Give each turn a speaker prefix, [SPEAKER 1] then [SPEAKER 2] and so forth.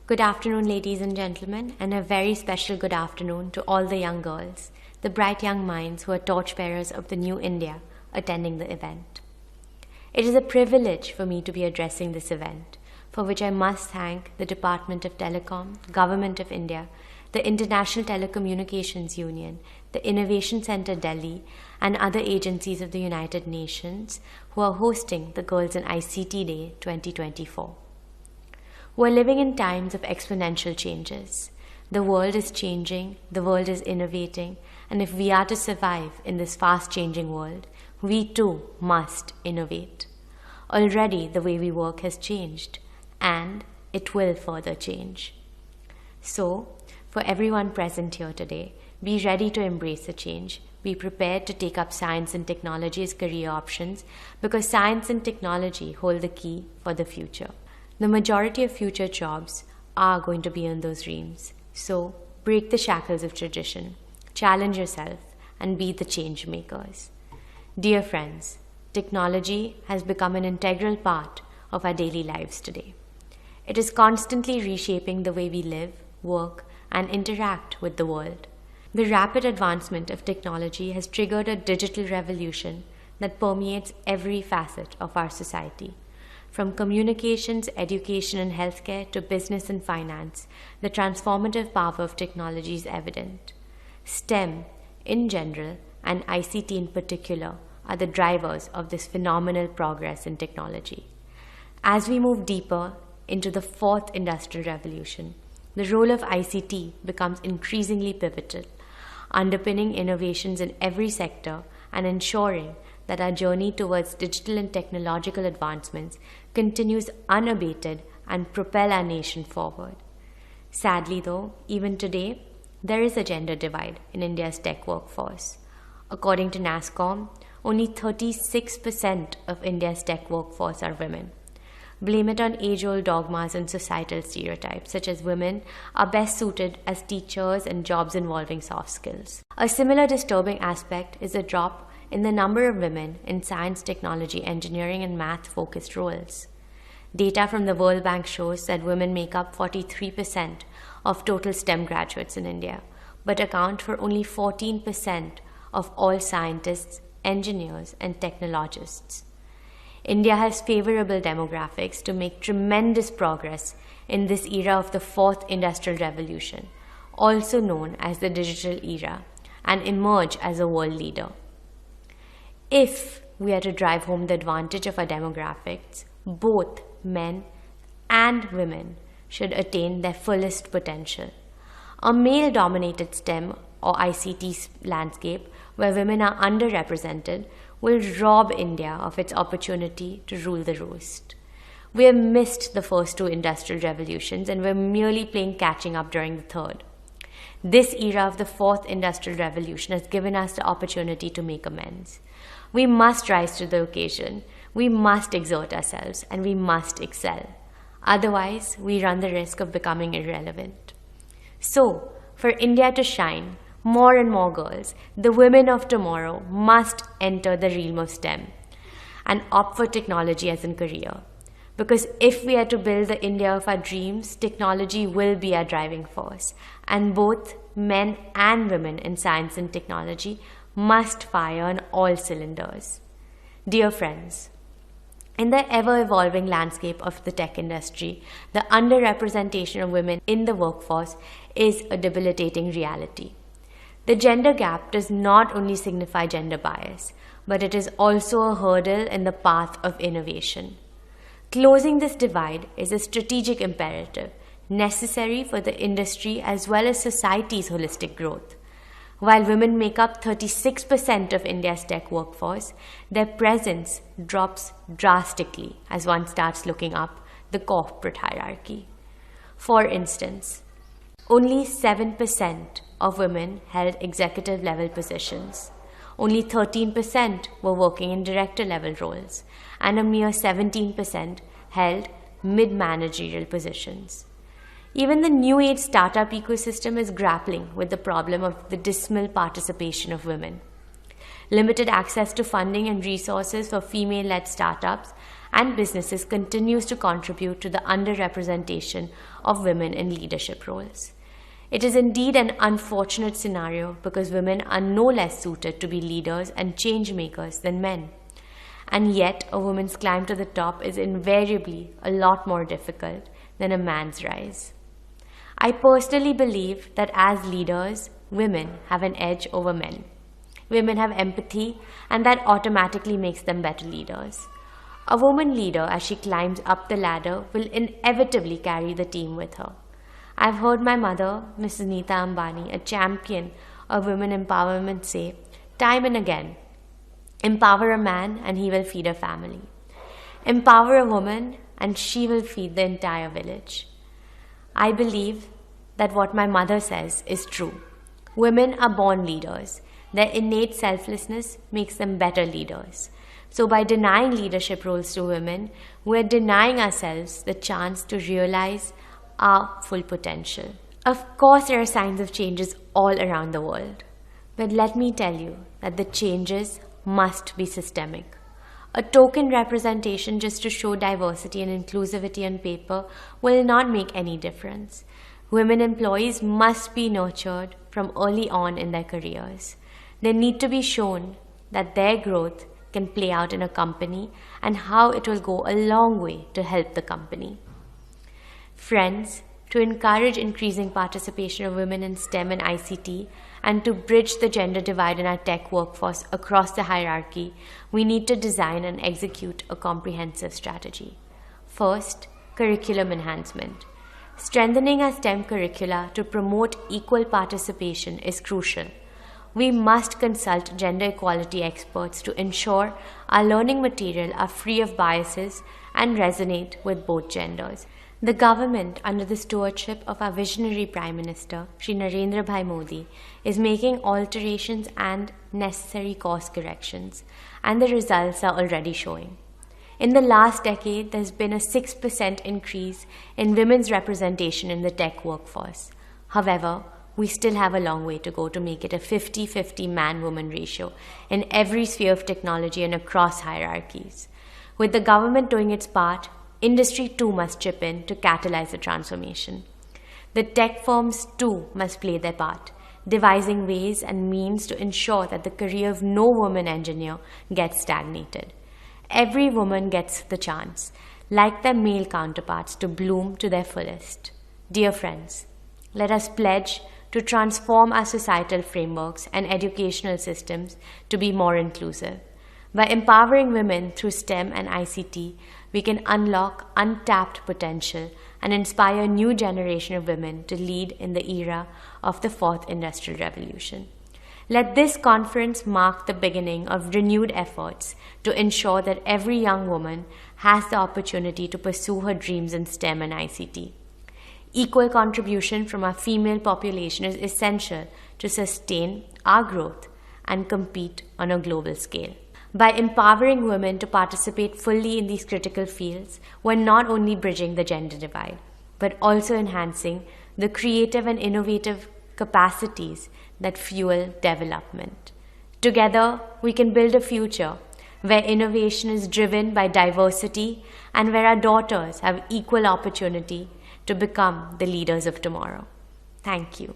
[SPEAKER 1] Good afternoon, ladies and gentlemen, and a very special good afternoon to all the young girls, the bright young minds who are torchbearers of the new India attending the event. It is a privilege for me to be addressing this event, for which I must thank the Department of Telecom, Government of India, the International Telecommunications Union, the Innovation Centre Delhi, and other agencies of the United Nations who are hosting the Girls in ICT Day 2024. We're living in times of exponential changes. The world is changing, the world is innovating, and if we are to survive in this fast-changing world, we too must innovate. Already the way we work has changed, and it will further change. So, for everyone present here today, be ready to embrace the change. Be prepared to take up science and technology as career options because science and technology hold the key for the future. The majority of future jobs are going to be in those realms. So, break the shackles of tradition, challenge yourself, and be the change makers. Dear friends, technology has become an integral part of our daily lives today. It is constantly reshaping the way we live, work, and interact with the world. The rapid advancement of technology has triggered a digital revolution that permeates every facet of our society. From communications, education, and healthcare to business and finance, the transformative power of technology is evident. STEM, in general, and ICT in particular, are the drivers of this phenomenal progress in technology. As we move deeper into the fourth industrial revolution, the role of ICT becomes increasingly pivotal, underpinning innovations in every sector and ensuring that our journey towards digital and technological advancements continues unabated and propel our nation forward. Sadly though, even today, there is a gender divide in India's tech workforce. According to NASSCOM, only 36% of India's tech workforce are women. Blame it on age-old dogmas and societal stereotypes, such as women are best suited as teachers and jobs involving soft skills. A similar disturbing aspect is a drop in the number of women in science, technology, engineering, and math-focused roles. Data from the World Bank shows that women make up 43% of total STEM graduates in India, but account for only 14% of all scientists, engineers, and technologists. India has favorable demographics to make tremendous progress in this era of the fourth industrial revolution, also known as the digital era, and emerge as a world leader. If we are to drive home the advantage of our demographics, both men and women should attain their fullest potential. A male-dominated STEM or ICT landscape where women are underrepresented will rob India of its opportunity to rule the roost. We have missed the first two industrial revolutions and we're merely playing catching up during the third. This era of the fourth industrial revolution has given us the opportunity to make amends. We must rise to the occasion, we must exert ourselves, and we must excel. Otherwise, we run the risk of becoming irrelevant. So, for India to shine, more and more girls, the women of tomorrow, must enter the realm of STEM and opt for technology as a career. Because if we are to build the India of our dreams, technology will be our driving force, and both men and women in science and technology must fire on all cylinders. Dear friends, in the ever-evolving landscape of the tech industry, the underrepresentation of women in the workforce is a debilitating reality. The gender gap does not only signify gender bias, but it is also a hurdle in the path of innovation. Closing this divide is a strategic imperative necessary for the industry as well as society's holistic growth. While women make up 36% of India's tech workforce, their presence drops drastically as one starts looking up the corporate hierarchy. For instance, only 7% of women held executive level positions. Only 13% were working in director level roles, and a mere 17% held mid-managerial positions. Even the new age startup ecosystem is grappling with the problem of the dismal participation of women. Limited access to funding and resources for female-led startups and businesses continues to contribute to the underrepresentation of women in leadership roles. It is indeed an unfortunate scenario because women are no less suited to be leaders and change makers than men. And yet, a woman's climb to the top is invariably a lot more difficult than a man's rise. I personally believe that as leaders, women have an edge over men. Women have empathy, and that automatically makes them better leaders. A woman leader, as she climbs up the ladder, will inevitably carry the team with her. I've heard my mother, Mrs. Neeta Ambani, a champion of women empowerment, say time and again, empower a man and he will feed a family. Empower a woman and she will feed the entire village. I believe that what my mother says is true. Women are born leaders. Their innate selflessness makes them better leaders. So by denying leadership roles to women, we're denying ourselves the chance to realize our full potential. Of course, there are signs of changes all around the world. But let me tell you that the changes must be systemic. A token representation just to show diversity and inclusivity on paper will not make any difference. Women employees must be nurtured from early on in their careers. They need to be shown that their growth can play out in a company and how it will go a long way to help the company. Friends, to encourage increasing participation of women in STEM and ICT and to bridge the gender divide in our tech workforce across the hierarchy, we need to design and execute a comprehensive strategy. First, curriculum enhancement. Strengthening our STEM curricula to promote equal participation is crucial. We must consult gender equality experts to ensure our learning material are free of biases and resonate with both genders. The government, under the stewardship of our visionary Prime Minister, Shri Narendra Bhai Modi, is making alterations and necessary course corrections, and the results are already showing. In the last decade, there's been a 6% increase in women's representation in the tech workforce. However, we still have a long way to go to make it a 50-50 man-woman ratio in every sphere of technology and across hierarchies. With the government doing its part, industry too must chip in to catalyze the transformation. The tech firms too must play their part, devising ways and means to ensure that the career of no woman engineer gets stagnated. Every woman gets the chance, like their male counterparts, to bloom to their fullest. Dear friends, let us pledge to transform our societal frameworks and educational systems to be more inclusive. By empowering women through STEM and ICT, we can unlock untapped potential and inspire a new generation of women to lead in the era of the fourth industrial revolution. Let this conference mark the beginning of renewed efforts to ensure that every young woman has the opportunity to pursue her dreams in STEM and ICT. Equal contribution from our female population is essential to sustain our growth and compete on a global scale. By empowering women to participate fully in these critical fields, we're not only bridging the gender divide, but also enhancing the creative and innovative capacities that fuel development. Together, we can build a future where innovation is driven by diversity and where our daughters have equal opportunity to become the leaders of tomorrow. Thank you.